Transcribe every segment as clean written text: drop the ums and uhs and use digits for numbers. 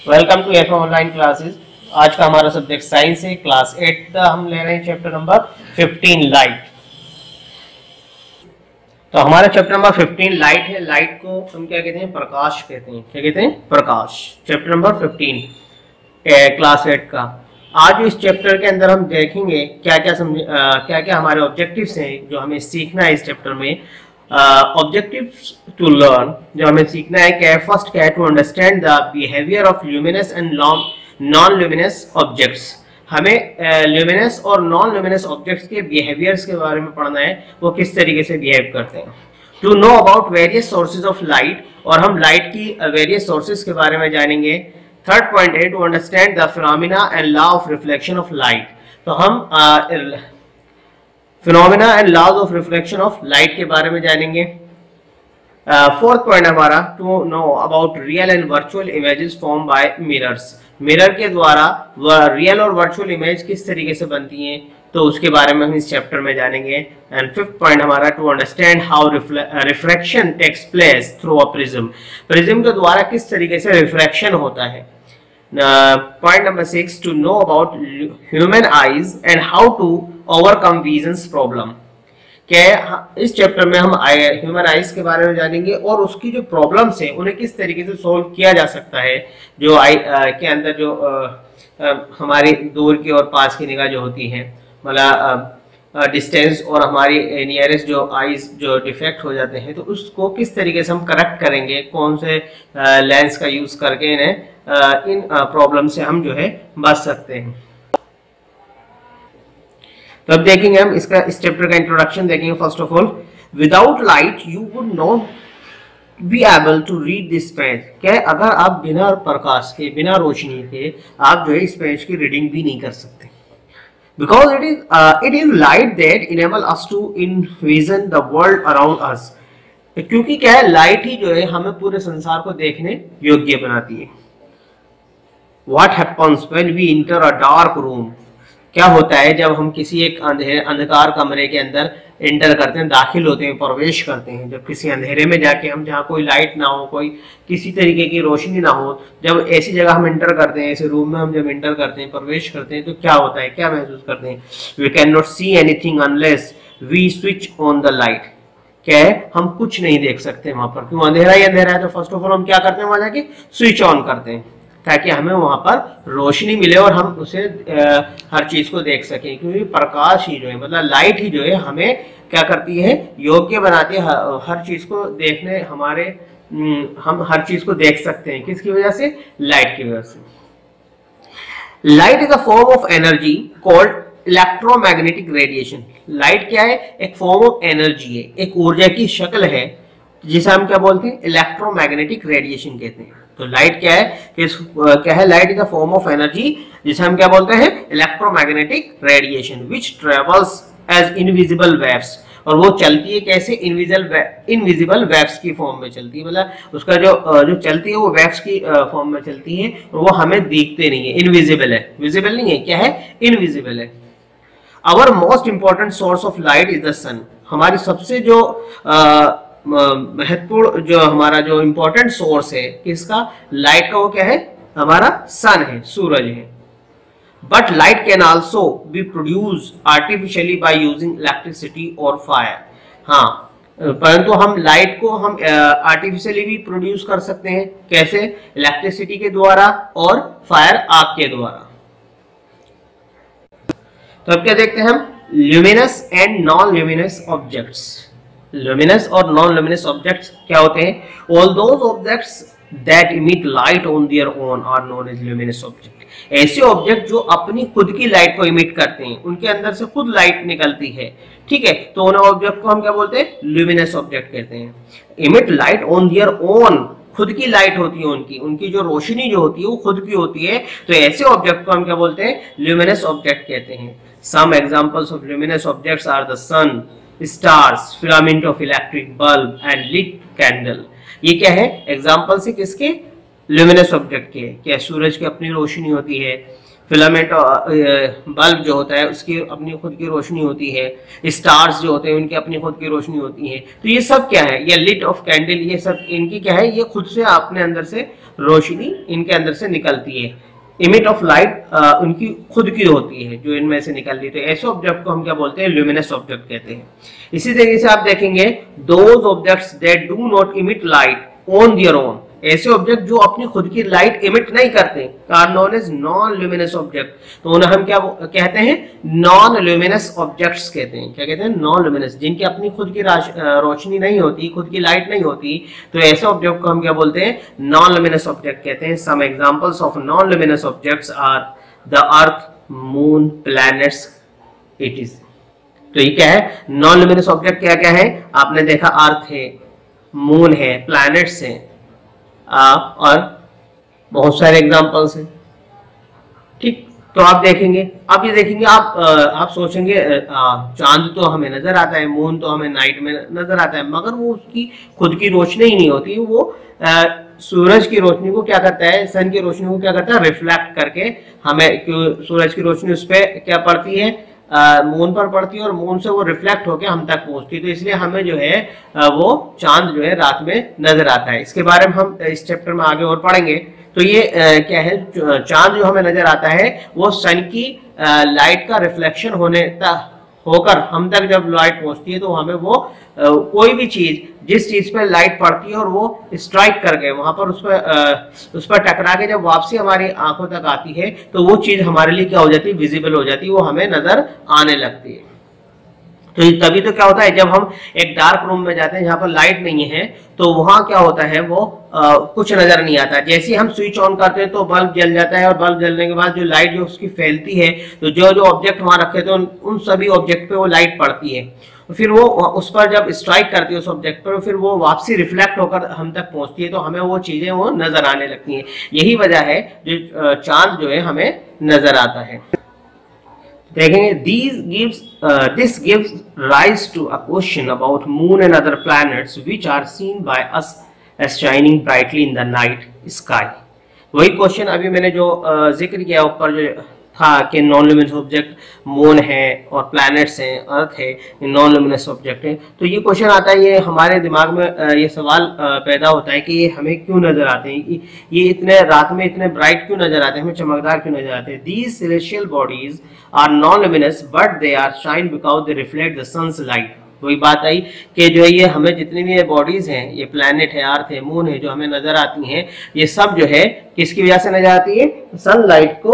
Welcome to F online classes. आज का हमारा सब्जेक्ट साइंस है, क्लास 8 का हम ले रहे हैं चैप्टर नंबर 15 लाइट। तो हमारा चैप्टर नंबर 15 लाइट है। लाइट को हम क्या कहते हैं? प्रकाश कहते हैं। क्या कहते हैं? प्रकाश। चैप्टर नंबर 15 क्लास 8 का। आज इस चैप्टर के अंदर हम देखेंगे क्या क्या हमारे ऑब्जेक्टिव्स हैं जो हमें सीखना है इस चैप्टर में। ऑब्जेक्टिव्स टू लर्न, जो हमें सीखना है क्या है? फर्स्ट क्या है? To understand the behaviour of luminous and non luminous objects. हमें ल्यूमिनस और नॉन ल्यूमिनस ऑब्जेक्ट्स के बिहेवियर्स के बारे में पढ़ना है, वो किस तरीके से बिहेव करते हैं। To know about various sources of light, और हम लाइट की वेरियस सोर्सेज के बारे में जानेंगे। थर्ड पॉइंट है to understand the phenomena and law of reflection of light. तो हम phenomena and laws of reflection of light के बारे में जानेंगे। फोर्थ पॉइंट हमारा to know about real and virtual images form by mirrors. Mirror के द्वारा रियल और वर्चुअल इमेज किस तरीके से बनती हैं, तो उसके बारे में हम इस चैप्टर में जानेंगे। एंड फिफ्थ पॉइंट हमारा to understand how refraction takes place through a prism. Prism के द्वारा किस तरीके से रिफ्रैक्शन होता है। Point number 6 to know about human eyes and how to overcome visions problem। क्या इस चैप्टर में हम ह्यूमन आइज के बारे में जानेंगे और उसकी जो प्रॉब्लम्स है उन्हें किस तरीके से सॉल्व किया जा सकता है। जो आई के अंदर जो हमारी दूर की और पास की निगाह जो होती है, मतलब डिस्टेंस और हमारी नियरेस्ट जो आईज जो डिफेक्ट हो जाते हैं, तो उसको किस तरीके से हम करेक्ट करेंगे, कौन से लेंस का यूज करके इन्हें इन प्रॉब्लम से हम जो है बच सकते हैं। तो अब देखेंगे हम इसका इस चैप्टर का इंट्रोडक्शन देखेंगे। First of all, without light you would not be able to read this page. क्या अगर आप बिना प्रकाश के, बिना रोशनी के आप जो है इस पेज की रीडिंग भी नहीं कर सकते। Because it is light that enable us to envision the world around us। क्योंकि क्या है, लाइट ही जो है हमें पूरे संसार को देखने योग्य बनाती है। What happens when we enter a dark room? क्या होता है जब हम किसी एक अंधकार कमरे के अंदर एंटर करते हैं, दाखिल होते हैं, प्रवेश करते हैं। जब किसी अंधेरे में जाके हम, जहाँ कोई लाइट ना हो, कोई किसी तरीके की रोशनी ना हो, जब ऐसी जगह हम एंटर करते हैं, ऐसे रूम में हम जब एंटर करते हैं, प्रवेश करते हैं, तो क्या होता है, क्या महसूस करते हैं? We can not see anything unless we switch on the light. क्या है, हम कुछ नहीं देख सकते वहां पर। क्यों? अंधेरा ही अंधेरा है। तो फर्स्ट ऑफ ऑल हम क्या करते हैं, वहां जाके स्विच ऑन करते हैं ताकि हमें वहां पर रोशनी मिले और हम उसे हर चीज को देख सकें। क्योंकि प्रकाश ही जो है, मतलब लाइट ही जो है, हमें क्या करती है, योग्य बनाती है हर चीज को देखने। हम हर चीज को देख सकते हैं किसकी वजह से? लाइट की वजह से। Light is a form of energy called electromagnetic radiation. Light क्या है? एक फॉर्म ऑफ एनर्जी है, एक ऊर्जा की शक्ल है, जिसे हम क्या बोलते हैं? इलेक्ट्रोमैग्नेटिक रेडिएशन कहते हैं। तो लाइट क्या है? क्या है? Light is a form of energy, जिसे हम क्या बोलते हैं? इलेक्ट्रोमैग्नेटिक रेडिएशन, विच ट्रेवल्स एज इनविजिबल वेव्स। और वो चलती है कैसे? इनविजिबल वेव्स की फॉर्म में चलती है। मतलब उसका जो चलती है वो वेव्स की फॉर्म में चलती है, और वो हमें दिखते नहीं है, इनविजिबल है। विजिबल नहीं है, क्या है? इनविजिबल है। Our most important source of light is the sun. हमारी सबसे जो महत्वपूर्ण, जो हमारा जो इंपॉर्टेंट सोर्स है किसका? लाइट का, वो क्या है? हमारा सन है, सूरज है। But light can also B produce artificially by using electricity और फायर। हाँ, परंतु हम लाइट को हम आर्टिफिशियली भी प्रोड्यूस कर सकते हैं। कैसे? इलेक्ट्रिसिटी के द्वारा और फायर, आग के द्वारा। तो अब क्या देखते हैं हम? Luminous and non luminous objects. Luminous और नॉन ल्यूमिनस ऑब्जेक्ट्स क्या होते हैं? All those objects that emit light on their own are known as luminous object. ऐसे ऑब्जेक्ट जो अपनी खुद की लाइट को इमिट करते हैं, उनके अंदर से खुद लाइट निकलती है, ठीक है, तो उन ऑब्जेक्ट को हम क्या बोलते हैं? ल्यूमिनस ऑब्जेक्ट कहते हैं। Emit light on their own, खुद की लाइट होती है उनकी जो रोशनी जो होती है वो खुद की होती है, तो ऐसे ऑब्जेक्ट को हम क्या बोलते हैं? ल्यूमिनस ऑब्जेक्ट कहते हैं। Some examples of luminous objects are the sun, stars, filament of electric bulb and lit candle. ये क्या है? एग्जांपल से किसके? ल्यूमिनस ऑब्जेक्ट के। क्या? सूरज की अपनी रोशनी होती है, फिलामेंट बल्ब जो होता है उसकी अपनी खुद की रोशनी होती है, स्टार्स जो होते हैं उनकी अपनी खुद की रोशनी होती है। तो ये सब क्या है? ये लिट ऑफ कैंडल, ये सब इनकी क्या है? ये खुद से अपने अंदर से रोशनी इनके अंदर से निकलती है। इमिट ऑफ लाइट उनकी खुद की होती है जो इनमें से निकल रही है। तो ऐसे ऑब्जेक्ट को हम क्या बोलते हैं, ल्यूमिनस ऑब्जेक्ट कहते हैं। इसी तरीके से आप देखेंगे those objects that do not emit light on their own, ऐसे ऑब्जेक्ट जो अपनी खुद की लाइट इमिट नहीं करते are known as non luminous object. तो उन्हें हम क्या कहते हैं, नॉन ल्यूमिनस ऑब्जेक्ट्स कहते हैं। क्या कहते हैं, नॉन ल्यूमिनस, जिनकी अपनी खुद की रोशनी नहीं होती, खुद की लाइट नहीं होती, तो ऐसे ऑब्जेक्ट को हम क्या बोलते हैं, नॉन ल्यूमिनस ऑब्जेक्ट कहते हैं। Some examples of non luminous objects are the earth, moon, planets, it is. तो ये क्या है, नॉन ल्यूमिनस ऑब्जेक्ट क्या क्या है, आपने देखा अर्थ है, मून है, प्लैनेट्स है, और बहुत सारे एग्जांपल्स हैं। ठीक, तो आप देखेंगे, आप ये देखेंगे, आप सोचेंगे चांद तो हमें नजर आता है, मून तो हमें नाइट में नजर आता है, मगर वो उसकी खुद की रोशनी ही नहीं होती। वो सूरज की रोशनी को क्या करता है, सन की रोशनी को क्या करता है, रिफ्लेक्ट करके हमें, सूरज की रोशनी उस पर क्या पड़ती है, मून पर पड़ती है, और मून से वो रिफ्लेक्ट होकर हम तक पहुंचती है। तो इसलिए हमें जो है वो चांद जो है रात में नजर आता है। इसके बारे में हम इस चैप्टर में आगे और पढ़ेंगे। तो ये क्या है, चांद जो हमें नजर आता है वो सन की लाइट का रिफ्लेक्शन होकर हम तक जब लाइट पहुंचती है तो हमें वो कोई भी चीज, जिस चीज पर लाइट पड़ती है और वो स्ट्राइक करके वहां पर उस पर टकरा के जब वापसी हमारी आंखों तक आती है तो वो चीज हमारे लिए क्या हो जाती है, विजिबल हो जाती है, वो हमें नजर आने लगती है। तो तभी तो क्या होता है, जब हम एक डार्क रूम में जाते हैं जहां पर लाइट नहीं है, तो वहां क्या होता है, वो कुछ नजर नहीं आता। जैसे हम स्विच ऑन करते हैं तो बल्ब जल जाता है, और बल्ब जलने के बाद जो लाइट जो उसकी फैलती है, तो जो जो ऑब्जेक्ट वहां रखे थे उन सभी ऑब्जेक्ट पे वो लाइट पड़ती है। फिर वो उस पर जब स्ट्राइक करती है उस ऑब्जेक्ट पर, फिर वो वापसी रिफ्लेक्ट होकर हम तक पहुंचती है, तो हमें वो चीजें वो नजर आने लगती हैं। यही वजह है जो चांद जो है हमें नजर आता है। देखेंगे, this gives rise to a question about moon and other planets which are seen by us as shining brightly in the night sky। वही क्वेश्चन अभी मैंने जो जिक्र किया ऊपर जो था कि नॉन ल्यूमिनस ऑब्जेक्ट मून है और प्लैनेट्स हैं, अर्थ है, नॉन ल्यूमिनस ऑब्जेक्ट है। तो ये क्वेश्चन आता है, ये हमारे दिमाग में ये सवाल पैदा होता है कि ये हमें क्यों नजर आते हैं, ये इतने रात में इतने ब्राइट क्यों नजर आते हैं, हमें चमकदार क्यों नजर आते हैं। These celestial bodies are non luminous but they are shine because they reflect the sun's light. वही बात आई कि जो ये हमें जितनी भी बॉडीज हैं, ये प्लैनेट है, अर्थ है, मून है, जो हमें नजर आती हैं, ये सब जो है किसकी वजह से नजर आती है, सनलाइट को,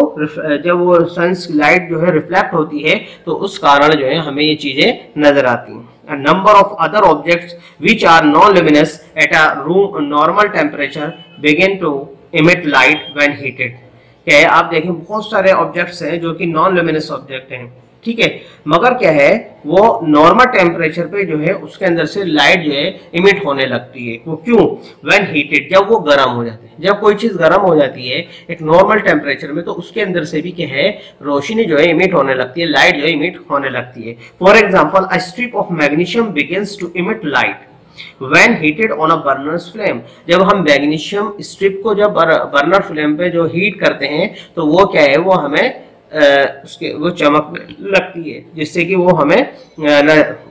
जब वो सन लाइट जो है रिफ्लेक्ट होती है तो उस कारण जो है हमें ये चीजें नजर आती हैं। A number of other objects which are non-luminous at a room normal temperature begin to emit light when heated। क्या है, आप देखें बहुत सारे ऑब्जेक्ट्स हैं जो कि नॉन ल्यूमिनस ऑब्जेक्ट हैं, ठीक है, मगर क्या है, वो नॉर्मल टेम्परेचर पे जो है उसके अंदर से लाइट जो है इमिट होने लगती है। वो क्यों, व्हेन हीटेड, जब वो गर्म हो जाते हैं। जब कोई चीज गर्म हो जाती है एक नॉर्मल टेम्परेचर में, तो उसके अंदर से भी क्या है, रोशनी जो है इमिट होने लगती है, लाइट जो है इमिट होने लगती है। For example, a strip of magnesium begins to emit light when heated on a burner's flame। जब हम मैग्नीशियम स्ट्रिप को जब बर्नर फ्लेम पे जो हीट करते हैं तो वो क्या है, वो हमें वो चमक लगती है, जिससे कि वो हमें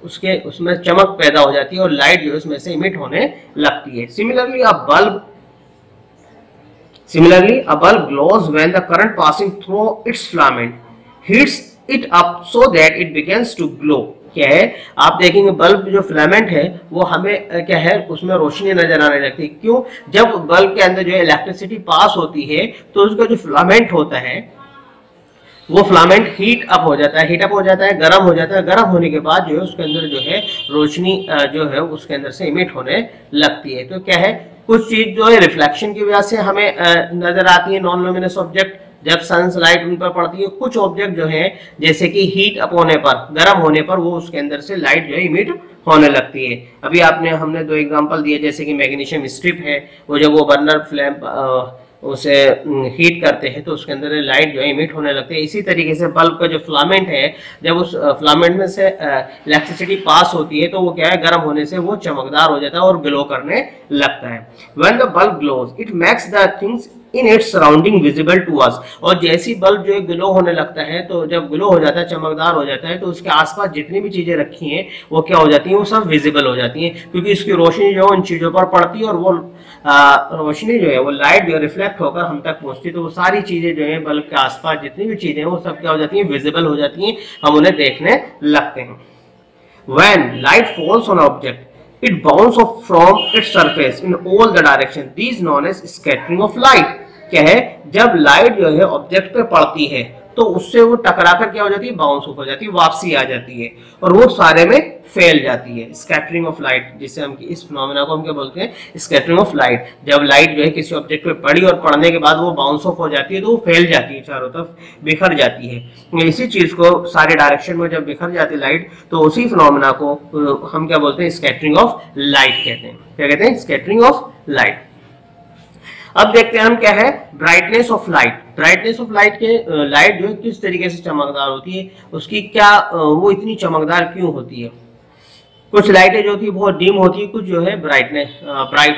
उसमें चमक पैदा हो जाती है और लाइट जो उसमें से इमिट होने लगती है। Similarly a bulb glows when the current passing through its filament heats it up so that it begins to glow। क्या है, आप देखेंगे बल्ब जो फिलामेंट है वो हमें क्या है, उसमें रोशनी नजर आने लगती है। क्यों, जब बल्ब के अंदर जो है इलेक्ट्रिसिटी पास होती है तो उसका जो फिलामेंट होता है वो फिलामेंट हीट अप हो जाता है, गर्म हो जाता है। गर्म होने के बाद जो है उसके अंदर जो है रोशनी जो है उसके अंदर से इमिट होने लगती है। तो क्या है, कुछ चीज जो है रिफ्लेक्शन की वजह से हमें नजर आती है, नॉन ल्यूमिनस ऑब्जेक्ट, जब सनलाइट उन पर पड़ती है। कुछ ऑब्जेक्ट जो है जैसे कि हीट अप होने पर, गर्म होने पर, वो उसके अंदर से लाइट जो है इमिट होने लगती है। अभी हमने दो एग्जांपल दिए, जैसे कि मैग्नीशियम स्ट्रिप है, वो जब वो बर्नर फ्लेम उसे हीट करते हैं तो उसके अंदर लाइट जो है इमिट होने लगती है। इसी तरीके से बल्ब का जो फिलामेंट है, जब उस फिलामेंट में से इलेक्ट्रिसिटी पास होती है तो वो क्या है, गर्म होने से वो चमकदार हो जाता है और ग्लो करने लगता है। When the bulb glows, it makes the things in its surrounding visible to us. और जैसी बल्ब जो है ग्लो होने लगता है, तो जब ग्लो हो जाता है, चमकदार हो जाता है, तो उसके आसपास जितनी भी चीजें रखी हैं वो क्या हो जाती हैं, वो सब विजिबल हो जाती हैं, क्योंकि इसकी रोशनी जो है उन चीजों पर पड़ती है और वो रोशनी जो है वो लाइट जो रिफ्लेक्ट होकर हम तक पहुंचती है, तो वो सारी चीजें जो है बल्ब के आसपास जितनी भी चीजें हैं वो सब क्या हो जाती हैं, विजिबल हो जाती हैं, हम उन्हें देखने लगते हैं। When light falls on object, it bounces off from its surface in all the direction. These known as scattering of light. क्या है, जब लाइट जो है ऑब्जेक्ट पे पड़ती है तो उससे वो टकराकर क्या हो जाती है, बाउंस ऑफ हो जाती है, वापसी आ जाती है और वो सारे में फैल जाती है। स्कैटरिंग ऑफ लाइट, जिसे हम इस फिनोमेना को हम क्या बोलते हैं, स्कैटरिंग ऑफ लाइट। जब लाइट जो है किसी ऑब्जेक्ट पे पड़ी और पड़ने के बाद वो बाउंस ऑफ हो जाती है तो वो फैल जाती है, चारों तरफ बिखर जाती है। इसी चीज को सारे डायरेक्शन में जब बिखर जाती है लाइट, तो उसी फिनोमेना को हम क्या बोलते हैं, स्कैटरिंग ऑफ लाइट कहते हैं। क्या कहते हैं, स्कैटरिंग ऑफ लाइट। अब देखते हैं हम क्या है, brightness of light. Brightness of light के लाइट जो है किस तरीके से चमकदार होती है, उसकी क्या वो इतनी चमकदार क्यों होती है। कुछ लाइटें जो होती है बहुत डिम होती है, कुछ जो है ब्राइट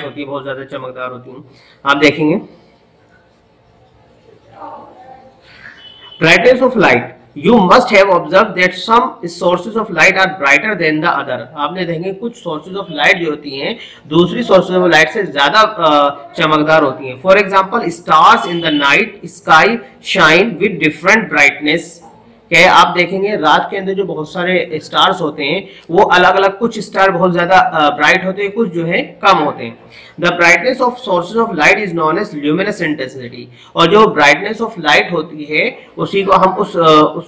होती है, बहुत ज्यादा चमकदार होती है। आप देखेंगे brightness of light, you must have observed that some sources of light are brighter than the other. आपने देखेंगे कुछ sources of light जो होती हैं दूसरी sources of light से ज्यादा चमकदार होती हैं। For example, stars in the night sky shine with different brightness. क्या आप देखेंगे रात के अंदर जो बहुत सारे स्टार्स होते हैं वो अलग अलग, कुछ स्टार बहुत ज्यादा ब्राइट होते हैं, कुछ जो है कम होते हैं। The brightness of sources of light is known as luminous intensity. और जो ब्राइटनेस ऑफ लाइट होती है उसी को हम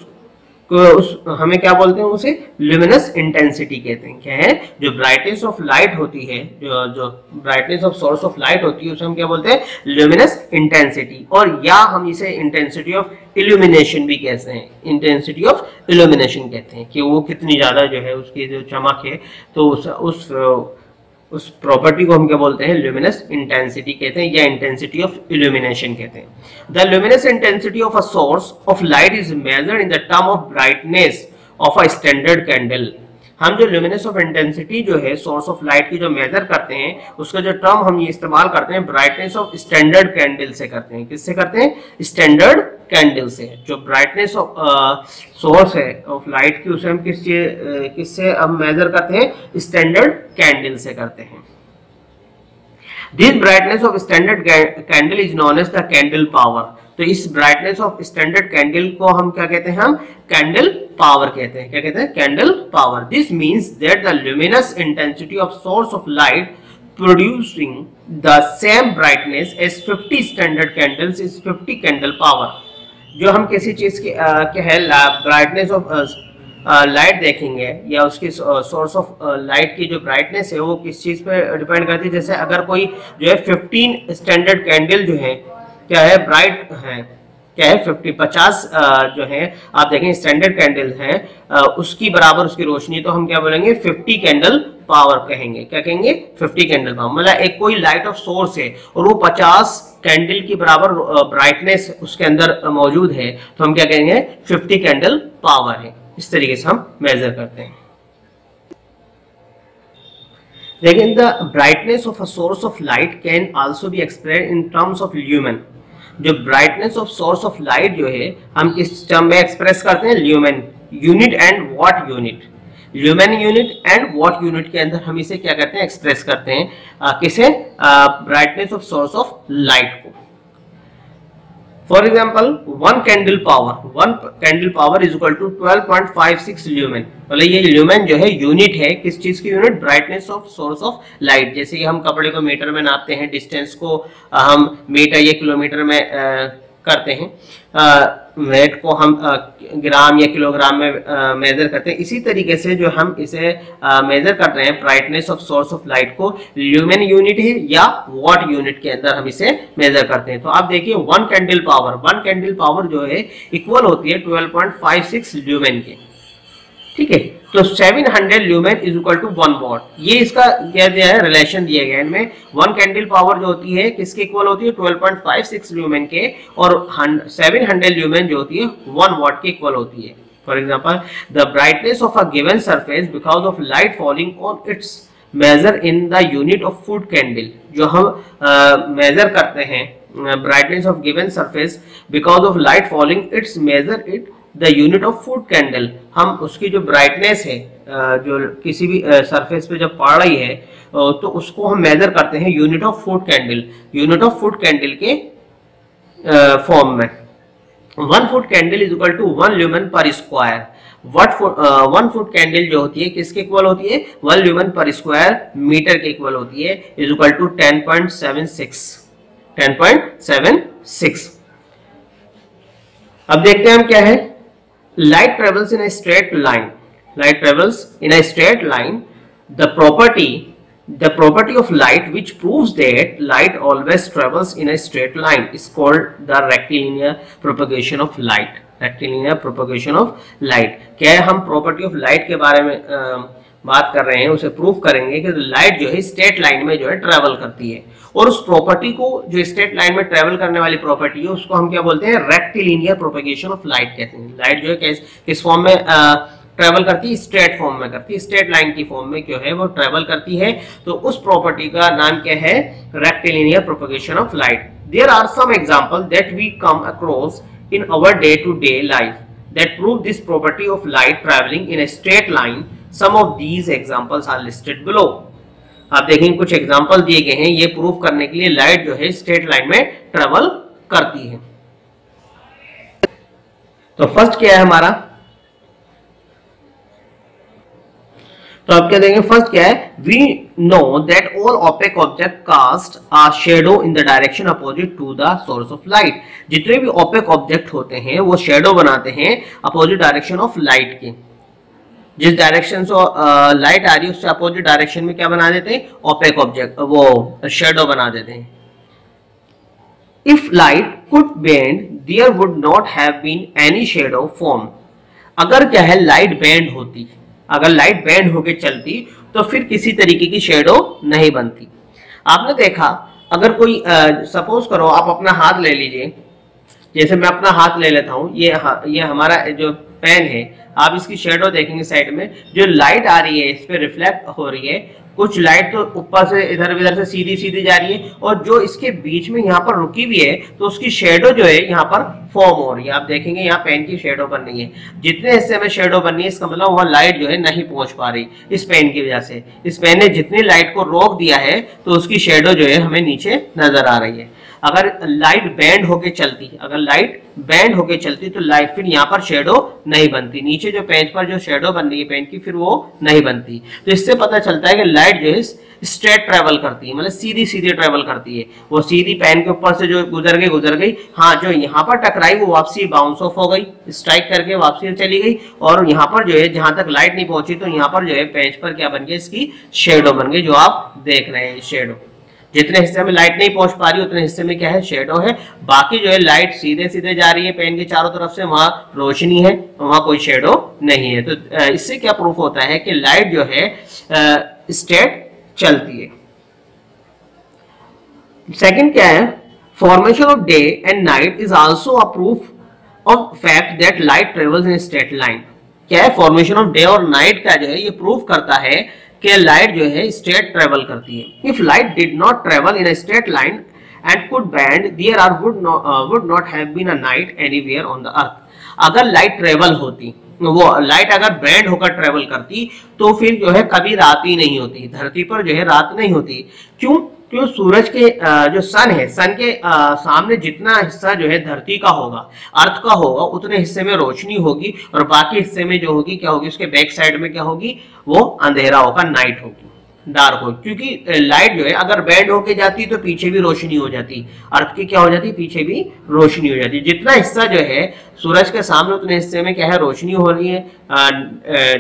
हमें क्या बोलते हैं, उसे ल्यूमिनस इंटेंसिटी कहते हैं। क्या है, जो ब्राइटनेस ऑफ लाइट होती है, जो brightness of source of light होती है उसे हम क्या बोलते हैं, ल्यूमिनस इंटेंसिटी। और या हम इसे इंटेंसिटी ऑफ इल्यूमिनेशन भी कहते हैं। इंटेंसिटी ऑफ इल्यूमिनेशन कहते हैं कि वो कितनी ज्यादा जो है उसकी जो चमक है, तो उस प्रॉपर्टी को हम क्या बोलते हैं, ल्यूमिनस इंटेंसिटी कहते हैं या इंटेंसिटी ऑफ इल्यूमिनेशन कहते हैं। The luminous intensity of a source of light is measured in the term of brightness of a standard candle. हम जो ल्यूमिनस ऑफ इंटेंसिटी जो है सोर्स ऑफ लाइट की जो मेजर करते हैं, उसका जो टर्म हम ये इस्तेमाल करते हैं ब्राइटनेस ऑफ स्टैंडर्ड कैंडल से करते हैं। किससे करते हैं, स्टैंडर्ड कैंडल से। जो ब्राइटनेस ऑफ सोर्स है ऑफ लाइट की उसे हम किससे हम मेजर करते हैं, स्टैंडर्ड कैंडल से करते हैं। This brightness of standard candle is known as the candle power. तो इस ब्राइटनेस ऑफ स्टैंडर्ड कैंडल को हम क्या कहते हैं, हम कैंडल पावर कहते हैं। क्या कहते हैं, candle power. This means that the luminous intensity of source of light producing the same brightness as 50 standard candles is 50 candle power। जो हम किसी चीज की है ब्राइटनेस ऑफ लाइट देखेंगे या उसकी सोर्स ऑफ लाइट की जो ब्राइटनेस है वो किस चीज पे डिपेंड करती है। जैसे अगर कोई जो है 15 स्टैंडर्ड कैंडल जो है क्या है, ब्राइट है, क्या है 50 जो है आप देखें स्टैंडर्ड कैंडल है, उसकी बराबर उसकी रोशनी, तो हम क्या बोलेंगे 50 कैंडल पावर कहेंगे। क्या कहेंगे, 50 कैंडल पावर। मतलब एक कोई लाइट ऑफ सोर्स है और वो 50 कैंडल की बराबर ब्राइटनेस उसके अंदर मौजूद है, तो हम क्या कहेंगे 50 कैंडल पावर है। इस तरीके से हम मेजर करते हैं। लेकिन the brightness of a source of light can also be expressed in terms of lumen. जो brightness of source of light जो है हम किस टर्म में एक्सप्रेस करते हैं, lumen unit and watt unit. Lumen unit and watt unit के अंदर हम इसे क्या करते हैं, एक्सप्रेस करते हैं, किसे, brightness of source of light को। For example 1 candle power is equal to 12.56 lumen. मतलब ये ल्यूमेन जो है यूनिट है, किस चीज की unit, brightness of source of light. जैसे कि हम कपड़े को मीटर में नापते हैं, डिस्टेंस को हम मीटर या किलोमीटर में करते हैं, वेट को हम ग्राम या किलोग्राम में मेजर करते हैं। इसी तरीके से जो हम इसे मेजर कर रहे हैं brightness of source of light को, ल्यूमेन यूनिट है या वॉट यूनिट के अंदर हम इसे मेजर करते हैं। तो आप देखिए 1 कैंडल पावर जो है इक्वल होती है 12.56 ल्यूमेन के। ठीक है, तो 700 lumen is equal to 1 watt. ये इसका क्या दिया है, रिलेशन दिया गया है इनमें। 1 कैंडल पावर जो होती है किसके इक्वल होती है, 12.56 ल्यूमेन के, और 700 ल्यूमेन जो होती है 1 वॉट के इक्वल होती है। For example the brightness of a given surface because of light falling on its measure in the unit of foot candle. जो हम मेजर करते हैं brightness of given surface because of light falling, it's measure it the unit of foot candle। हम उसकी जो brightness है जो किसी भी सरफेस पे जब पड़ रही है तो उसको हम मेजर करते हैं unit of foot candle, unit of foot candle के फॉर्म में। 1 foot candle is equal to 1 lumen per square. 1 foot candle जो होती है किसके इक्वल होती है? 1 ल्यूमेन पर स्क्वायर मीटर के इक्वल होती है, इज इक्वल टू 10.76। अब देखते हैं हम क्या है। Light travels in a straight line, light travels in a straight line. The property of light which proves that light always travels in a straight line is called the rectilinear propagation of light। rectilinear propagation of light क्या है? हम property of light के बारे में बात कर रहे हैं, उसे प्रूफ करेंगे कि लाइट जो है स्ट्रेट लाइन में जो है ट्रेवल करती है, और उस प्रॉपर्टी को जो स्ट्रेट लाइन में ट्रेवल करने वाली प्रॉपर्टी है उसको हम क्या बोलते हैं? रेक्टिलिनियर प्रोपेगेशन ऑफ लाइट कहते हैं। लाइट जो है किस फॉर्म में ट्रेवल करती है? स्ट्रेट फॉर्म में करती है, स्ट्रेट लाइन की फॉर्म में जो है वो ट्रेवल करती है। तो उस प्रॉपर्टी का नाम क्या है? Rectilinear propagation of light. There are some example that we come across in our day to day life that prove this property of light travelling in a straight line. Some of these examples are listed below. आप देखेंगे कुछ example दिए गए हैं ये prove करने के लिए लाइट जो है स्ट्रेट लाइन में ट्रेवल करती है। तो फर्स्ट क्या है हमारा? तो आप क्या देंगे? फर्स्ट क्या है? We know that all opaque object cast a shadow in the direction opposite to the source of light. जितने भी ओपेक ऑब्जेक्ट होते हैं वो शेडो बनाते हैं अपोजिट डायरेक्शन ऑफ लाइट की। जिस डायरेक्शन से लाइट आ रही है उससे अपोजिट डायरेक्शन में क्या बना देते हैं? ओपेक ऑब्जेक्ट, वो शेडो बना देते हैं। If light could bend there would not have been any shadow form. अगर क्या है लाइट बेंड होती, अगर लाइट बेंड होके चलती तो फिर किसी तरीके की शेडो नहीं बनती। आपने देखा अगर कोई सपोज करो आप अपना हाथ ले लीजिए, जैसे मैं अपना हाथ ले लेता हूँ, ये हमारा जो पेन है, आप इसकी शेडो देखेंगे साइड में जो लाइट आ रही है इस पे रिफ्लेक्ट हो रही है, कुछ लाइट तो ऊपर से इधर उधर से सीधी सीधी जा रही है, और जो इसके बीच में यहाँ पर रुकी हुई है तो उसकी शेडो जो है यहाँ पर फॉर्म हो रही है। आप देखेंगे यहाँ पेन की शेडो बन रही है, जितने हिस्से में शेडो बननी है इसका मतलब वह लाइट जो है नहीं पहुंच पा रही इस पेन की वजह से। इस पेन ने जितनी लाइट को रोक दिया है तो उसकी शेडो जो है हमें नीचे नजर आ रही है। अगर लाइट बैंड होके चलती, अगर लाइट बैंड होके चलती तो लाइट फिर यहाँ पर शेडो नहीं बनती, नीचे जो पेज पर जो शेडो बन रही है पेन की फिर वो नहीं बनती। तो इससे पता चलता है कि लाइट जो है स्ट्रेट ट्रेवल करती है, मतलब सीधी सीधी ट्रेवल करती है। वो सीधी पेन के ऊपर से जो गुजर गई, हाँ जो यहाँ पर टकराई वो वापसी बाउंस ऑफ हो गई, स्ट्राइक करके वापसी चली गई, और यहाँ पर जो है जहां तक लाइट नहीं पहुंची तो यहाँ पर जो है पेज पर क्या बन गया? इसकी शेडो बन गई, जो आप देख रहे हैं शेडो। जितने हिस्से में लाइट नहीं पहुंच पा रही उतने हिस्से में क्या है? शेडो है। बाकी जो है लाइट सीधे सीधे जा रही है पेन के चारों तरफ से, वहां रोशनी है, वहां कोई शेडो नहीं है। तो इससे क्या प्रूफ होता है कि लाइट जो है स्ट्रेट चलती है। सेकंड क्या है? Formation of day and night is also a proof of fact that light travels in straight line. क्या है? फॉर्मेशन ऑफ डे और नाइट का जो है ये प्रूफ करता है कि लाइट जो है स्ट्रेट ट्रेवल करती है। If light did not travel in a straight line and could bend there are would not have been a night anywhere on the earth. अगर लाइट ट्रेवल होती, वो लाइट अगर बेंड होकर travel करती तो फिर जो है कभी रात ही नहीं होती, धरती पर जो है रात नहीं होती। क्यों? क्यों? सूरज के जो सन है, सन के सामने जितना हिस्सा जो है धरती का होगा, अर्थ का होगा, उतने हिस्से में रोशनी होगी, और बाकी हिस्से में जो होगी क्या होगी? उसके बैक साइड में क्या होगी? वो अंधेरा होगा, नाइट होगी, डार्क होगी। क्योंकि लाइट जो है अगर बेंड होके जाती तो पीछे भी रोशनी हो जाती, अर्थ की क्या हो जाती? पीछे भी रोशनी हो जाती। जितना हिस्सा जो है सूरज के सामने उतने हिस्से में क्या है? रोशनी हो रही है,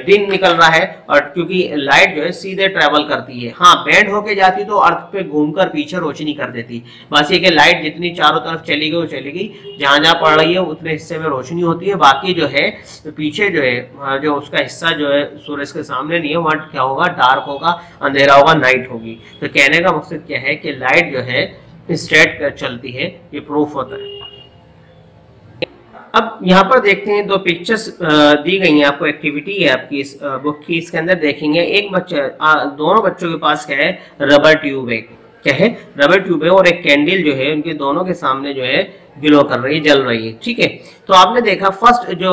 दिन निकल रहा है, और क्योंकि लाइट जो है सीधे ट्रेवल करती है। हाँ बेंड होके जाती तो अर्थ पे घूमकर पीछे रोशनी कर देती। बस ये कि लाइट जितनी चारों तरफ चली गई वो चली गई, जहां जहां पड़ रही है उतने हिस्से में रोशनी होती है, बाकी जो है पीछे जो है जो उसका हिस्सा जो है सूरज के सामने नहीं है वहां क्या होगा? डार्क होगा, अंधेरा होगा, नाइट होगी। तो कहने का मकसद क्या है कि लाइट जो है स्ट्रेट चलती है, ये प्रूफ होता है। अब यहाँ पर देखते हैं दो पिक्चर्स दी गई हैं आपको, एक्टिविटी है आपकी इस बुक की। इसके अंदर देखेंगे एक बच्चा, दोनों बच्चों के पास क्या है? रबर ट्यूब है। क्या है, रबर ट्यूब है और एक कैंडल जो है उनके दोनों के सामने जो है ग्लो कर रही है, जल रही है। ठीक है, तो आपने देखा फर्स्ट जो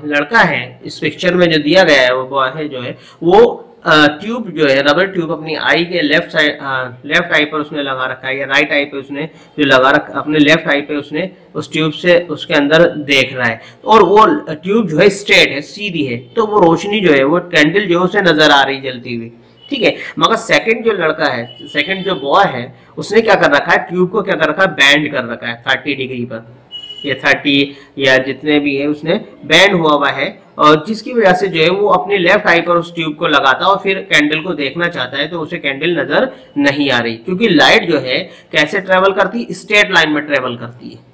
लड़का है इस पिक्चर में जो दिया गया है, वो बॉय है जो है वो ट्यूब जो है, रबर ट्यूब अपनी आई के लेफ्ट साइड, लेफ्ट आई पर उसने लगा रखा है, या राइट आई पे उसने जो लगा रखा, अपने लेफ्ट आई पे उसने उस ट्यूब से उसके अंदर देख रहा है, और वो ट्यूब जो है स्ट्रेट है, सीधी है, तो वो रोशनी जो है वो कैंडल जो है उसे नजर आ रही जलती हुई। ठीक है, मगर सेकंड जो लड़का है, सेकंड जो बॉय है, उसने क्या कर रखा है, ट्यूब को क्या कर रखा है, बैंड कर रखा है 30 डिग्री पर, या 30 या जितने भी है उसने बैंड हुआ है, और जिसकी वजह से जो है वो अपने लेफ्ट आई पर उस ट्यूब को लगाता है और फिर कैंडल को देखना चाहता है तो उसे कैंडल नजर नहीं आ रही, क्योंकि लाइट जो है कैसे ट्रेवल करती है, स्ट्रेट लाइन में ट्रेवल करती है।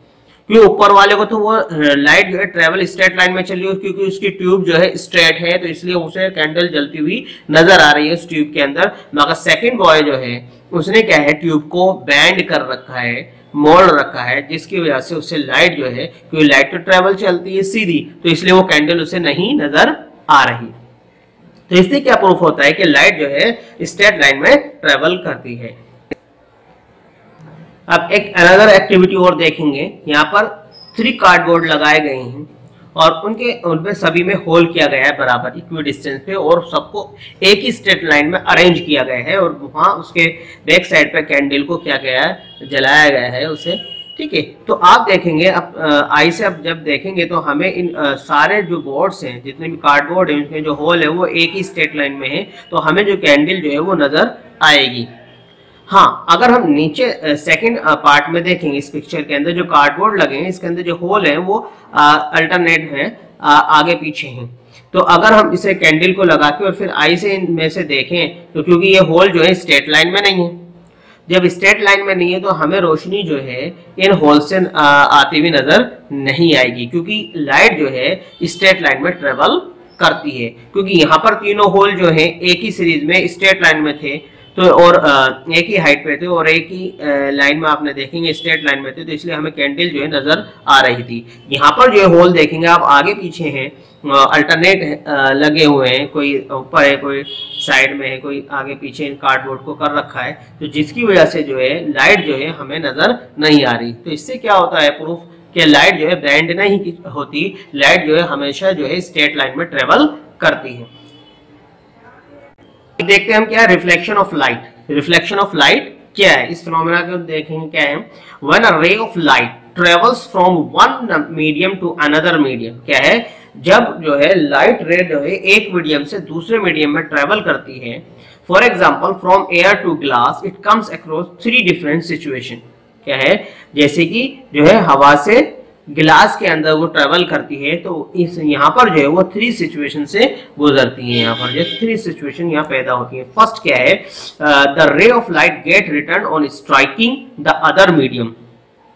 क्योंकि ऊपर वाले को तो वो लाइट जो है ट्रेवल स्ट्रेट लाइन में चली हुई, क्योंकि उसकी ट्यूब जो है स्ट्रेट है, तो इसलिए उसे कैंडल जलती हुई नजर आ रही है उस ट्यूब के अंदर। मगर सेकंड बॉय जो है उसने क्या है, ट्यूब को बैंड कर रखा है, मोड़ रखा है, जिसकी वजह से उससे लाइट जो है, क्योंकि लाइट तो ट्रेवल चलती है सीधी, तो इसलिए वो कैंडल उसे नहीं नजर आ रही। तो इससे क्या प्रूफ होता है कि लाइट जो है स्ट्रेट लाइन में ट्रेवल करती है। अब एक अनदर एक्टिविटी और देखेंगे। यहाँ पर 3 कार्डबोर्ड लगाए गए हैं और उनमें सभी में होल किया गया है बराबर इक्वी डिस्टेंस पे, और सबको एक ही स्ट्रेट लाइन में अरेंज किया गया है, और वहाँ उसके बैक साइड पे कैंडल को क्या गया है, जलाया गया है उसे। ठीक है, तो आप देखेंगे अब आई से अब जब देखेंगे तो हमें इन सारे जो बोर्ड्स हैं, जितने भी कार्डबोर्ड हैं, उनमें जो होल है वो एक ही स्ट्रेट लाइन में है, तो हमें जो कैंडल जो है वो नजर आएगी। हाँ, अगर हम नीचे सेकंड पार्ट में देखेंगे, इस पिक्चर के अंदर जो कार्डबोर्ड लगे हैं, इसके अंदर जो होल है वो अल्टरनेट है, आगे पीछे हैं। तो अगर हम इसे कैंडल को लगा के और फिर आई से इनमें से देखें, तो क्योंकि ये होल जो है स्ट्रेट लाइन में नहीं है, जब स्ट्रेट लाइन में नहीं है तो हमें रोशनी जो है इन होल से आती हुई नजर नहीं आएगी, क्योंकि लाइट जो है स्ट्रेट लाइन में ट्रेवल करती है। क्योंकि यहाँ पर तीनों होल जो है एक ही सीरीज में स्ट्रेट लाइन में थे, तो और एक ही हाइट पे थे और एक ही लाइन में आपने देखेंगे स्ट्रेट लाइन में थे, तो इसलिए हमें कैंडल जो है नजर आ रही थी। यहाँ पर जो है होल देखेंगे आप, आगे पीछे हैं, अल्टरनेट लगे हुए हैं, कोई ऊपर है, कोई साइड में है, कोई आगे पीछे कार्डबोर्ड को कर रखा है, तो जिसकी वजह से जो है लाइट जो है हमें नजर नहीं आ रही। तो इससे क्या होता है प्रूफ कि लाइट जो है बैंड नहीं होती, लाइट जो है हमेशा जो है स्ट्रेट लाइन में ट्रेवल करती है। देखते हैं हम क्या है, reflection of light. Reflection of light क्या है, इस फिनोमेना को देखेंगे क्या है। When a ray of light travels from one medium to another medium, क्या है, जब जो है लाइट रे जो है एक मीडियम से दूसरे मीडियम में ट्रेवल करती है। For example from air to glass it comes across 3 different situation, क्या है, जैसे कि जो है हवा से गिलास के अंदर वो ट्रेवल करती है, तो इस यहाँ पर जो है वो 3 सिचुएशन से गुजरती है। यहाँ पर जो 3 सिचुएशन यहाँ पैदा होती है। फर्स्ट क्या है, the ray of light get return on striking the other medium,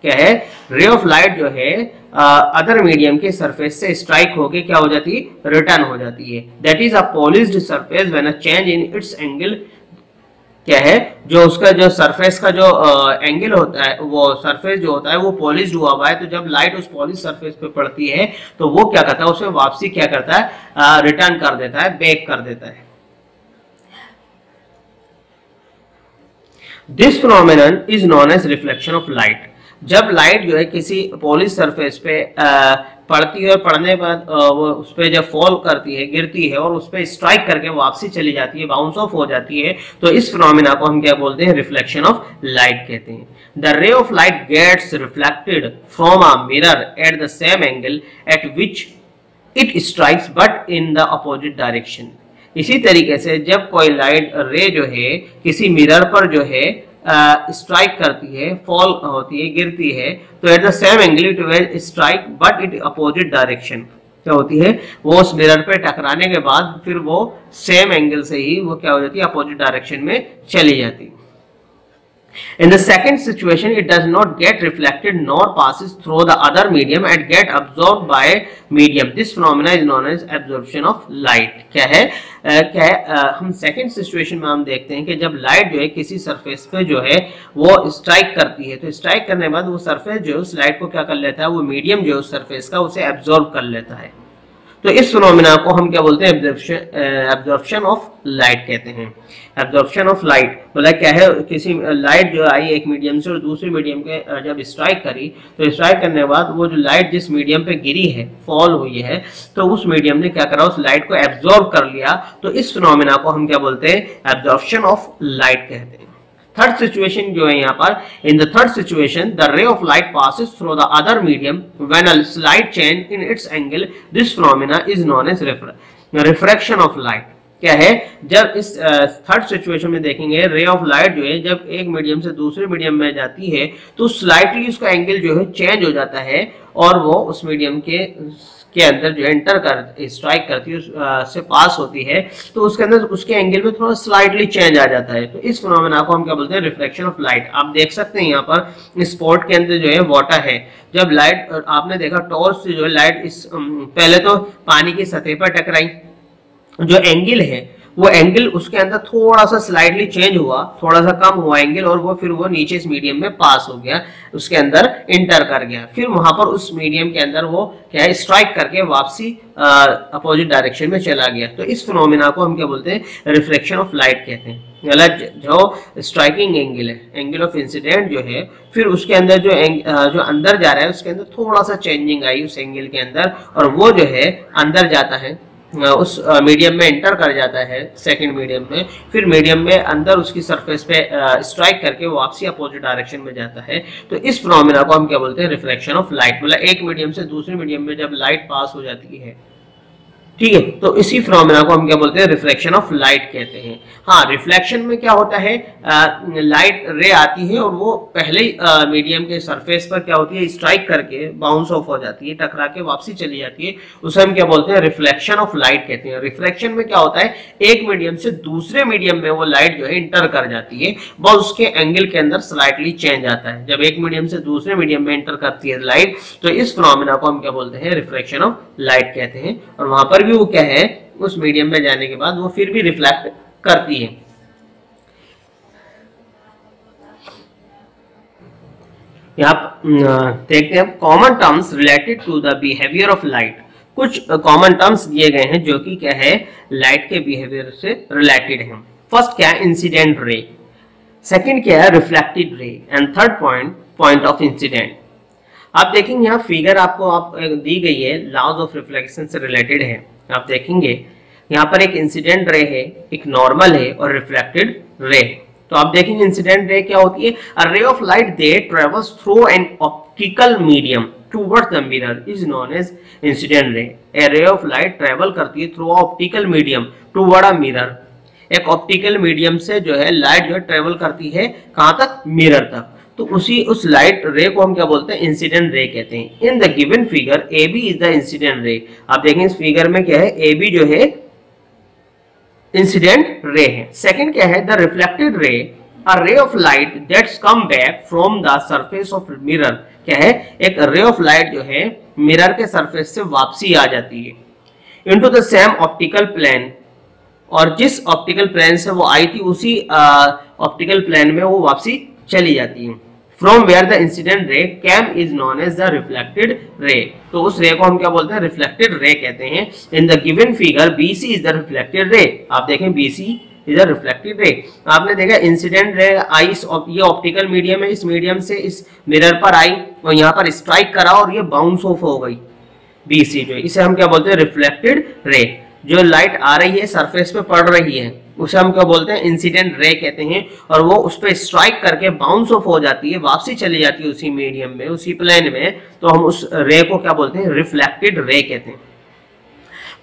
क्या है, रे ऑफ लाइट जो है अदर मीडियम के सरफेस से स्ट्राइक होके क्या हो जाती है, रिटर्न हो जाती है। That is a polished surface when a change in its angle, क्या है, जो उसका जो सरफेस का जो एंगल होता है, वो सरफेस जो होता है वो पॉलिश्ड हुआ है, तो जब लाइट उस पॉलिश सरफेस पे पड़ती है तो वो क्या करता है, उसे वापसी क्या करता है, रिटर्न कर देता है, बैक कर देता है। This phenomenon is known as reflection of light. जब लाइट जो है किसी पॉलिश सरफेस पे पड़ती है और पड़ने के बाद वो उस पर जब फॉल करती है, गिरती है और उस पर स्ट्राइक करके वापसी चली जाती है, बाउंस ऑफ हो जाती है, तो इस फिनोमेना को हम क्या बोलते हैं, रिफ्लेक्शन ऑफ लाइट कहते हैं। The ray of light gets reflected from a mirror at the same angle at which it strikes but in the opposite direction. इसी तरीके से जब कोई लाइट रे जो है किसी मिरर पर जो है स्ट्राइक करती है, फॉल होती है, गिरती है, तो eight the same angle it will strike but it opposite direction, क्या होती है, वो उस मिरर पे टकराने के बाद फिर वो सेम एंगल से ही वो क्या हो जाती है, अपोजिट डायरेक्शन में चली जाती है। In the second situation, it does not get reflected nor passes through the other medium and get absorbed by medium. This phenomena is known as absorption of light. क्या है, हम second situation में हम देखते हैं कि जब लाइट जो है किसी सरफेस पे जो है वो स्ट्राइक करती है, तो स्ट्राइक करने के बाद वो सरफेस जो है उस लाइट को क्या कर लेता है, वो मीडियम जो है उस सरफेस का उसे एब्जॉर्ब कर लेता है। तो इस फिनोमेना को हम क्या बोलते हैं, एब्जॉर्प्शन ऑफ लाइट कहते हैं। एब्जॉर्प्शन ऑफ लाइट मतलब क्या है, किसी लाइट जो आई एक मीडियम से और दूसरे मीडियम के जब स्ट्राइक करी, तो स्ट्राइक करने के बाद वो जो लाइट जिस मीडियम पे गिरी है, फॉल हुई है, तो उस मीडियम ने क्या करा, उस लाइट को एब्जॉर्ब कर लिया। तो इस फिनोमेना को हम क्या बोलते हैं, एब्जॉर्प्शन ऑफ लाइट कहते हैं। थर्ड सिचुएशन जो है यहाँ पर, in the third situation the ray of light passes through the other medium when a slight change in its angle, this phenomena is known as refraction of light। क्या है, जब इस थर्ड सिचुएशन में देखेंगे, रे ऑफ लाइट जो है जब एक मीडियम से दूसरे मीडियम में जाती है तो स्लाइटली उसका एंगल जो है चेंज हो जाता है और वो उस मीडियम के अंदर जो एंटर कर स्ट्राइक करती है, से पास होती है, तो उसके अंदर उसके एंगल में थोड़ा स्लाइटली चेंज आ जाता है। तो इस फिनोमेना को हम क्या बोलते हैं, रिफ्लेक्शन ऑफ लाइट। आप देख सकते हैं यहाँ पर स्पॉट के अंदर जो है वाटर है, जब लाइट आपने देखा टॉर्च से जो है लाइट इस पहले तो पानी की सतह पर टकराई, जो एंगल है वो एंगल उसके अंदर थोड़ा सा स्लाइटली चेंज हुआ, थोड़ा सा कम हुआ एंगल, और वो फिर वो नीचे इस मीडियम में पास हो गया, उसके अंदर इंटर कर गया, फिर वहां पर उस मीडियम के अंदर वो क्या है, स्ट्राइक करके वापसी अपोजिट डायरेक्शन में चला गया। तो इस फिनोमेना को हम क्या बोलते हैं, रिफ्लेक्शन ऑफ लाइट कहते हैं। जो स्ट्राइकिंग एंगल है, एंगल ऑफ इंसिडेंट जो है, फिर उसके अंदर जो अंदर जा रहा है उसके अंदर थोड़ा सा चेंजिंग आई उस एंगल के अंदर, और वो जो है अंदर जाता है, उस मीडियम में एंटर कर जाता है सेकंड मीडियम में, फिर मीडियम में अंदर उसकी सरफेस पे स्ट्राइक करके वापसी अपोजिट डायरेक्शन में जाता है। तो इस फिनोमेना को हम क्या बोलते हैं, रिफ्लेक्शन ऑफ लाइट। मतलब एक मीडियम से दूसरे मीडियम में जब लाइट पास हो जाती है, ठीक है, तो इसी फिनोमेना को हम क्या बोलते हैं, रिफ्लेक्शन ऑफ लाइट कहते हैं। हाँ, रिफ्लेक्शन में क्या होता है, लाइट रे आती है और वो पहले मीडियम के सरफेस पर क्या होती है, स्ट्राइक करके बाउंस ऑफ हो जाती है, टकरा के वापसी चली जाती है, उसे हम क्या बोलते हैं, रिफ्लेक्शन ऑफ लाइट कहते हैं। रिफ्लेक्शन में क्या होता है, एक मीडियम से दूसरे मीडियम में वो लाइट जो है इंटर कर जाती है, बस उसके एंगल के अंदर स्लाइटली चेंज आता है। जब एक मीडियम से दूसरे मीडियम में इंटर करती है लाइट, तो इस फिनोमेना को हम क्या बोलते हैं, रिफ्लेक्शन ऑफ लाइट कहते हैं। और वहां पर वो क्या है, उस मीडियम में जाने के बाद वो फिर भी रिफ्लेक्ट करती है। यहाँ देखते हैं common terms related to the behaviour of light. कुछ कॉमन टर्म्स दिए गए हैं जो कि क्या है, लाइट के बिहेवियर से रिलेटेड है। फर्स्ट क्या है, इंसिडेंट रे, सेकंड क्या है, reflected ray, and third point of incident. आप देखेंगे यहाँ फिगर आपको दी गई है, लॉज ऑफ रिफ्लेक्शन से रिलेटेड है। आप देखेंगे यहाँ पर एक इंसिडेंट रे है, एक नॉर्मल है और रिफ्लेक्टेड रे। तो आप देखेंगे इंसिडेंट रे क्या होती है, a ray of light that travels through an optical medium towards the mirror is known as incident ray. A ray of light travel करती है through optical medium toward a mirror. एक optical medium से जो है light जो है travel करती है कहां तक, मिरर तक। तो उस लाइट रे को हम क्या बोलते हैं, इंसिडेंट रे कहते हैं। In the given figure A B is the incident ray. आप देखें इस फिगर में क्या है, ए बी जो है इंसिडेंट रे है। सेकंड क्या है, द रिफ्लेक्टेड रे, अ ray of light that's come back from the surface of mirror. क्या है, एक रे ऑफ लाइट जो है मिरर के सरफेस से वापसी आ जाती है into the same optical plane, और जिस ऑप्टिकल प्लेन से वो आई थी उसी ऑप्टिकल प्लेन में वो वापसी चली जाती है। From where the incident ray came is known as the reflected ray. तो उस रे को हम क्या बोलते हैं, रिफ्लेक्टेड रे कहते हैं। In the given figure BC is the reflected रे। आप देखें BC इज द रिफ्लेक्टेड रे। आपने देखा इंसिडेंट रे आई, ये ऑप्टिकल मीडियम है, इस मीडियम से इस मिरर पर आई और यहाँ पर स्ट्राइक करा और ये बाउंस ऑफ हो गई BC जो है, इसे हम क्या बोलते हैं, रिफ्लेक्टेड रे। जो लाइट आ रही है सरफेस पे पड़ रही है उसे हम क्या बोलते हैं, इंसिडेंट रे कहते हैं, और वो उस पर स्ट्राइक करके बाउंस ऑफ हो जाती है, वापसी चली जाती है उसी मीडियम में, उसी प्लेन में, तो हम उस रे को क्या बोलते हैं, रिफ्लेक्टेड रे कहते हैं।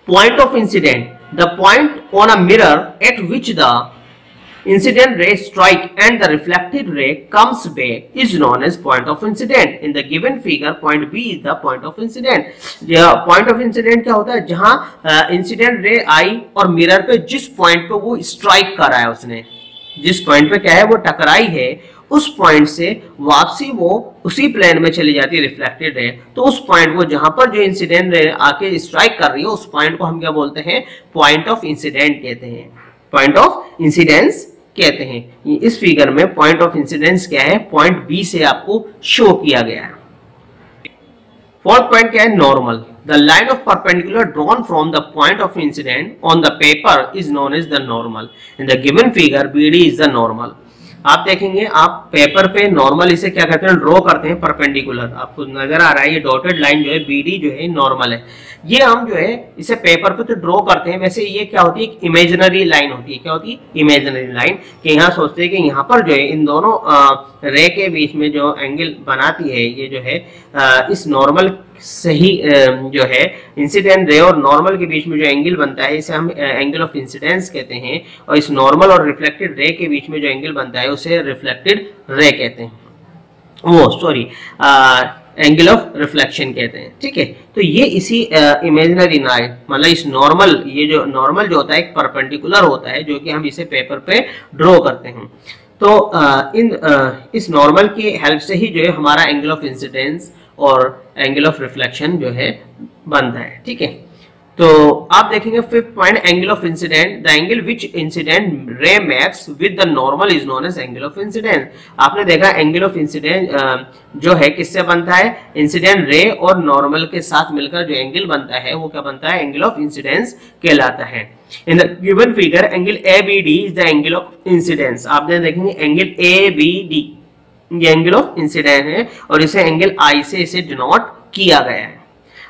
Point of incidence, the point on a mirror eight which the incident ray strike and the reflected ray comes back is known as point of incident. In the given figure, point B is the point of incident. point of incident क्या होता है, जहां incident ray आई और mirror पे जिस point पे वो strike करा है, उसने जिस पॉइंट पे क्या है वो टकराई है, उस पॉइंट से वापसी वो उसी प्लेन में चली जाती है, रिफ्लेक्टेड रे। तो उस पॉइंट को जहां पर जो इंसिडेंट रे आके स्ट्राइक कर रही है, उस पॉइंट को हम क्या बोलते हैं, पॉइंट ऑफ इंसिडेंट कहते हैं, पॉइंट ऑफ इंसिडेंस कहते हैं। इस फिगर में पॉइंट ऑफ इंसिडेंस क्या है, पॉइंट बी से आपको शो किया गया है। फोर्थ पॉइंट क्या है, normal. The line of perpendicular drawn from the point of incidence on the paper is known as the normal. In the given figure BD is the normal. आप देखेंगे आप पेपर पे normal इसे क्या कहते हैं, ड्रॉ करते हैं परपेंडिकुलर। आपको नजर आ रहा है ये डॉटेड लाइन जो है BD जो है नॉर्मल है। ये हम जो है इसे पेपर पे तो ड्रॉ करते हैं, वैसे ये क्या होती है, एक इमेजिनरी लाइन होती है। क्या होती है, इमेजिनरी लाइन। कि यहाँ सोचते हैं कि यहाँ पर जो है इन दोनों रे के बीच में जो एंगल बनाती है ये जो है इस नॉर्मल से ही जो है इंसिडेंट रे और नॉर्मल के बीच में जो एंगल बनता है इसे हम एंगल ऑफ इंसिडेंस कहते हैं। और इस नॉर्मल और रिफ्लेक्टेड रे के बीच में जो एंगल बनता है उसे रिफ्लेक्टेड रे कहते हैं, वो सॉरी एंगल ऑफ रिफ्लेक्शन कहते हैं। ठीक है, तो ये इसी इमेजिनरी लाइन मतलब इस नॉर्मल, ये जो नॉर्मल जो होता है एक परपेंडिकुलर होता है जो कि हम इसे पेपर पे ड्रॉ करते हैं। तो इस नॉर्मल की हेल्प से ही जो है हमारा एंगल ऑफ इंसिडेंस और एंगल ऑफ रिफ्लेक्शन जो है बनता है। ठीक है, तो आप देखेंगे 5th point, angle of incidence, the angle which incident ray makes with the normal is known as angle of incidence. आपने देखा एंगल ऑफ इंसिडेंट जो है किससे बनता है, इंसिडेंट रे और नॉर्मल के साथ मिलकर जो एंगल बनता है वो क्या बनता है, एंगल ऑफ इंसिडेंस कहलाता है। इन the given figure angle ABD is the angle of incidence. आपने देखेंगे एंगल ABD ये एंगल ऑफ इंसिडेंट है और इसे एंगल I से इसे डिनोट किया गया है।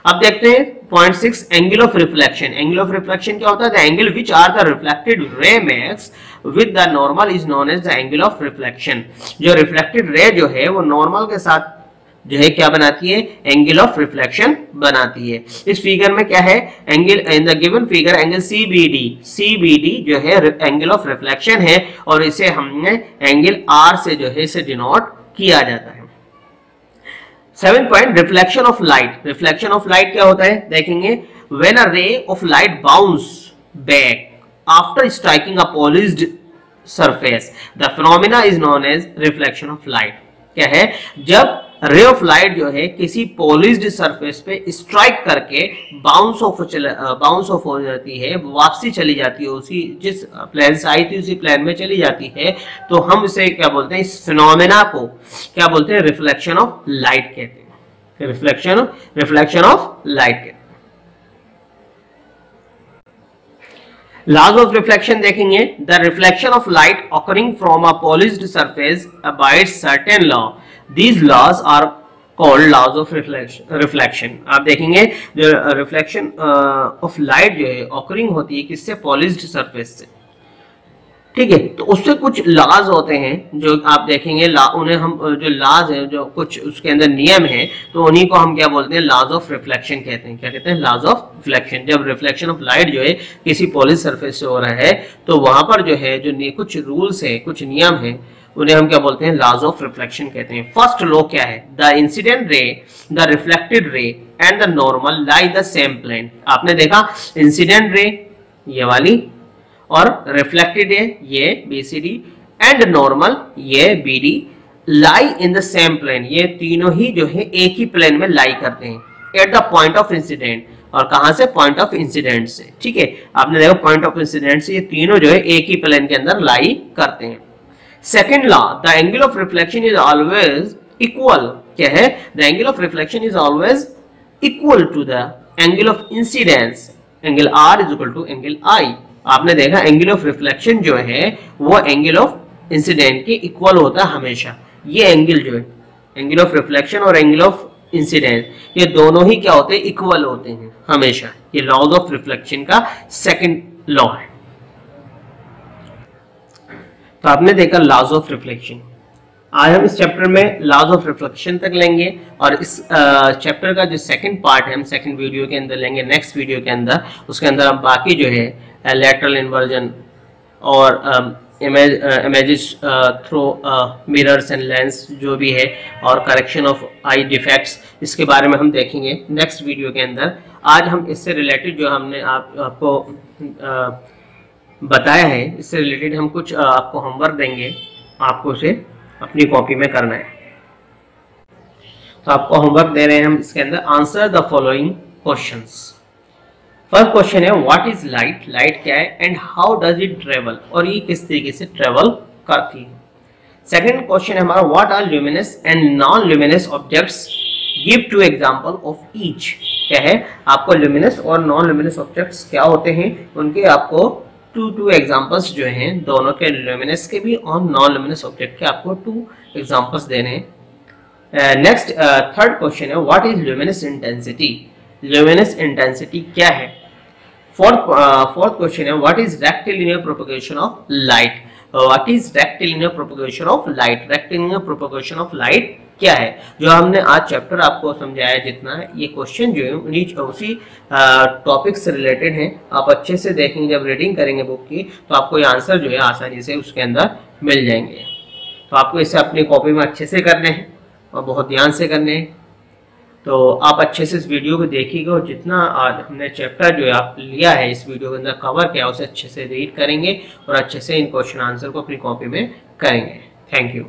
अब देखते हैं point 6, angle of reflection. Angle of reflection क्या होता है, the angle which are the reflected ray makes with the normal is known as the angle of reflection. जो रिफ्लेक्टेड रे जो है वो नॉर्मल के साथ जो है क्या बनाती है, एंगल ऑफ रिफ्लेक्शन बनाती है। इस फिगर में क्या है, angle in the given figure angle CBD जो है एंगल ऑफ रिफ्लेक्शन है और इसे हमने एंगल R से जो है इसे डिनोट किया जाता है। 7th point, reflection of light. Reflection of light क्या होता है, देखेंगे when a ray of light bounce back after striking a polished surface the phenomena is known as reflection of light. क्या है, जब रे ऑफ लाइट जो है किसी पॉलिश्ड सरफेस पे स्ट्राइक करके बाउंस ऑफ हो जाती है, वापसी चली जाती है, उसी जिस प्लेन से आई थी उसी प्लेन में चली जाती है, तो हम इसे क्या बोलते हैं, इस फिनोमेना को क्या बोलते हैं, रिफ्लेक्शन ऑफ लाइट कहते हैं। रिफ्लेक्शन ऑफ लाइट कहते हैं। Laws of reflection देखेंगे, the reflection of light occurring from a polished surface abides certain law. These laws are called laws of reflection. आप देखेंगे जो reflection of light जो है occurring होती है किससे, polished surface से। ठीक है, तो उससे कुछ लाज होते हैं जो आप देखेंगे, उन्हें हम जो लाज है जो कुछ उसके अंदर नियम है तो उन्हीं को हम क्या बोलते हैं, लाज ऑफ रिफ्लेक्शन कहते हैं। क्या कहते हैं, लाज ऑफ रिफ्लेक्शन। जब रिफ्लेक्शन ऑफ लाइट जो है किसी पॉलिश सरफेस से हो रहा है तो वहां पर जो है जो कुछ रूल्स है, कुछ नियम है, उन्हें हम क्या बोलते हैं, लाज ऑफ रिफ्लेक्शन कहते हैं। फर्स्ट लॉ क्या है, the incident ray, the reflected ray and the normal lie the same plane. आपने देखा इंसिडेंट रे ये वाली और रिफ्लेक्टेड है ये BCD एंड नॉर्मल ये BD lie in the same plane. ये तीनों ही जो है एक ही प्लेन में लाई करते हैं at the point of incident. और कहां से, पॉइंट ऑफ इंसिडेंट से। ठीक है, आपने देखा पॉइंट ऑफ इंसिडेंट से ये तीनों जो है एक ही प्लेन के अंदर लाई करते हैं। Second law, the angle of reflection is always equal. क्या है, the angle of reflection is always equal to the angle of incidence. Angle R is equal to angle I। आपने देखा एंगल ऑफ रिफ्लेक्शन जो है वो angle of incident के equal होता है हमेशा। ये एंगल जो है, एंगल ऑफ रिफ्लेक्शन और एंगल ऑफ इंसिडेंट, ये दोनों ही क्या होते हैं, इक्वल होते हैं हमेशा। ये लॉज ऑफ रिफ्लेक्शन का सेकंड लॉ है। तो आपने देखा लॉज ऑफ रिफ्लेक्शन। आज हम इस चैप्टर में लॉज ऑफ रिफ्लेक्शन तक लेंगे और इस चैप्टर का जो सेकंड पार्ट है हम सेकंड वीडियो के अंदर लेंगे, नेक्स्ट वीडियो के अंदर। उसके अंदर हम बाकी जो है लैटरल इन्वर्जन और images through mirrors and lens जो भी है और करेक्शन ऑफ आई डिफेक्ट्स, इसके बारे में हम देखेंगे नेक्स्ट वीडियो के अंदर। आज हम इससे रिलेटेड जो हमने आपको बताया है, इससे रिलेटेड हम कुछ आपको होमवर्क देंगे, आपको उसे अपनी कॉपी में करना है। तो आपको होमवर्क दे रहे हैं हम इसके अंदर, answer the following questions. First question है व्हाट इज लाइट, लाइट क्या है and how does it travel, और ये किस तरीके से ट्रेवल करती है। सेकंड क्वेश्चन है हमारा what are luminous and non luminous objects, give two example of each. क्या है, आपको ल्यूमिनस और नॉन ल्यूमिनस ऑब्जेक्ट्स क्या होते हैं, उनके आपको टू एग्जांपल्स जो हैं, दोनों के ल्यूमिनस के भी और नॉन ल्यूमिनस ऑब्जेक्ट के आपको 2 एग्जांपल्स देने हैं। नेक्स्ट थर्ड क्वेश्चन है, what is luminous intensity. Luminous intensity क्या है। फोर्थ क्वेश्चन है, what is rectilinear propagation of light. What is rectilinear propagation of light. Rectilinear propagation of light क्या है। जो हमने आज चैप्टर आपको समझाया जितना है, ये क्वेश्चन जो है उसी टॉपिक से रिलेटेड हैं। आप अच्छे से देखेंगे, जब रीडिंग करेंगे बुक की तो आपको ये आंसर जो है आसानी से उसके अंदर मिल जाएंगे। तो आपको इसे अपनी कॉपी में अच्छे से करने हैं और बहुत ध्यान से करने हैं। तो आप अच्छे से इस वीडियो को देखिएगा और जितना आज हमने चैप्टर जो है आप लिया है इस वीडियो के अंदर कवर किया, उसे अच्छे से रीड करेंगे और अच्छे से इन क्वेश्चन आंसर को अपनी कॉपी में करेंगे। Thank you.